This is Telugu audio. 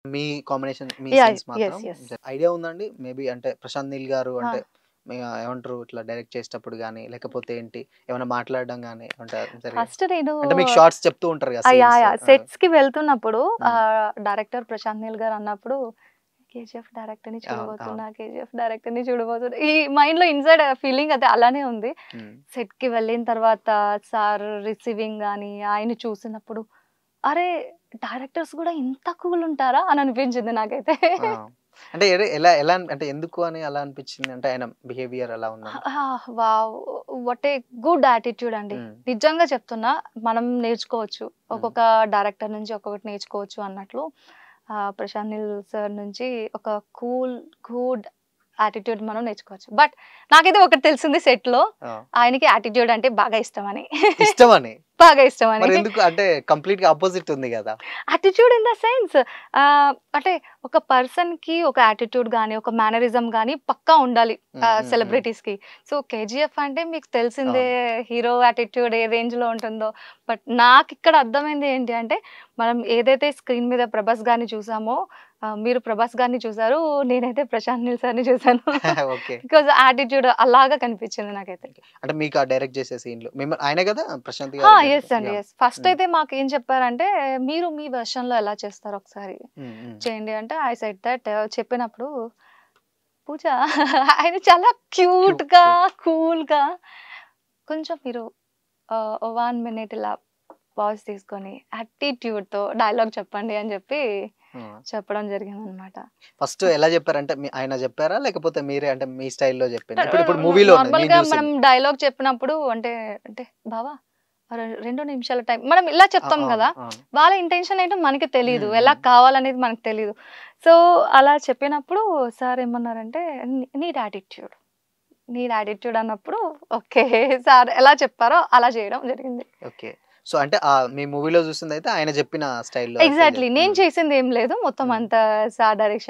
మీ కాంబినేషన్ మీ యాహ్! సీన్స్ మాత్రం యెస్. ఐడియా ఉందండి? మేబీ అంటే ప్రశాంత్ నీల్ గారు ఆ! అంటే ఏమంటారు ఇట్లా డైరెక్ట్ చేసేటప్పుడు గాని, లేకపోతే ఏంటి ఏమైనా మాట్లాడడం గాని ఏమంటే జరిగాయా? ఫస్ట్ నేను అంటే మీకు షార్ట్స్ చెప్తూ ఉంటారు కదా సీన్స్. యాహ్! సెట్స్‌కి వెళ్తున్నప్పుడు హ్మ్. డైరెక్టర్ ప్రశాంత్ నీల్ గారు అన్నప్పుడు కేజీఎఫ్ డైరెక్టర్‌ని అవును. అవును. చూడబోతున్నా, కేజీఎఫ్ డైరెక్టర్‌ని చూడబోతున్నా. ఈ మైండ్‌లో ఇన్‌సైడ్ ఫీలింగ్ అయితే అలానే ఉంది. హ్మ్. సెట్‌కి వెళ్ళిన తర్వాత సార్ రిసీవింగ్ గాని, ఆయన్ని చూసినప్పుడు అరే! డైరెక్టర్స్ గూడా ఇంత కూల్ ఉంటారా? అని అనిపించింది నాకైతే. ఆ! అంటే ఎలా ఎలా అంటే ఎందుకు అని అలా అనిపించింది? అంటే ఆయన బిహేవియర్ అలా ఉందని? Wow! What a good attitude అండి. హ్మ్. నిజంగా చెప్తున్నా మనం నేర్చుకోవచ్చు. హ్మ్. ఒక్కొక్క డైరెక్టర్ నుంచి ఒక్కొక్కటి నేర్చుకోవచ్చు అన్నట్లు ప్రశాంత్ నీల్ సార్ నుంచి ఒక కూల్, గుడ్ యాటిట్యూడ్ మనం నేర్చుకోవచ్చు. బట్ నాకైతే ఒకటి తెలిసింది సెట్‌లో ఆ! ఆయనకి యాటిట్యూడ్ అంటే బాగా ఇష్టమని. ఇష్టమని. బాగా ఇష్టమని. మరెందుకు అంటే కంప్లీట్‌గా అపోజిట్ ఉంది గదా! యాటిట్యూడ్ ఇన్ ద సెన్స్ అంటే ఒక పర్సన్‌కి ఒక యాటిట్యూడ్ గాని, ఒక మేనరిజం గాని పక్కా ఉండాలి హ్మ్. హ్మ్. హ్మ్. సెలబ్రిటీస్‌కి. సో, 'కేజీఎఫ్' అంటే మీకు తెలిసిందే అవును. హీరో యాటిట్యూడ్ ఏ రేంజ్‌లో ఉంటుందో. బట్ నాకిక్కడ అర్థమైంది ఏంటి అంటే, మనం ఏదైతే స్క్రీన్ మీద 'ప్రభాస్' గారిని చూసామో మీరు 'ప్రభాస్' గారిని చూసారు. నేనైతే 'ప్రశాంత్ నీల్ సార్‌ని' చూసాను. ఓకే. బికాజ్ యాటిట్యూడ్ అలాగా కనిపించింది నాకైతే. అంటే మీకు ఆ డైరెక్ట్ చేసే సీన్‌లు ఆయనే గదా! ప్రశాంత్ గారు యెస్ డైరెక్టర్? అండి. యాహ్! యెస్. ఫస్ట్ హ్మ్. అయితే మాకేం చెప్పారంటే, మీరు మీ వెర్షన్‌లో ఎలా చేస్తారో ఒకసారి హ్మ్. హ్మ్. చేయండి అంటే, ఐ సెడ్ థట్ చెప్పినప్పుడు పూజ ఆయన చాలా క్యూట్‌గా, క్యూట్. కూల్‌గా కొంచెం మీరు 1 మినిట్ ఇలా పాజ్ తీసుకొని యాటిట్యూడ్‌తో డైలాగ్ చెప్పండి అని చెప్పి ఆ! చెప్పడం జరిగిందనమాట. ఫస్ట్ ఎలా జెప్పారంటే ఆయన జెప్పారా? లేకపోతే మీరే అంటే మీ స్టైల్‌లో జెప్పిందా? ఇప్పుడు మూవీలో ఉన్నది నేను నార్మల్‌గా మనం జూసింది. డైలాగ్ చెప్పినప్పుడు అంటే, అంటే బావ 2 నిమిషాల టైం మనం ఇలా చెప్తాం అవును. గదా! అవును. వాళ్ళ ఇంటెన్షన్ ఏంటో మనకి తెలీదు. హ్మ్. ఎలా హ్మ్. కావాలనేది మనకు తెలీదు. సో, అలా చెప్పినప్పుడు సార్ ఏమన్నారంటే, నీడ్ యాటిట్యూడ్. నీడ్ యాటిట్యూడ్ అన్నప్పుడు ఓకే. సార్ ఎలా చెప్పారో అలా చేయడం జరిగింది. ఓకే. సో, అంటే మీ మూవీలో జూసిందయితే ఆయన జెప్పిన స్టైల్‌లో అయితే ఎగ్జాక్ట్‌లీ. నేను హ్మ్. చేసిందేం లేదు. మొత్తం హ్మ్. అంతా సార్ డైరెక్షన్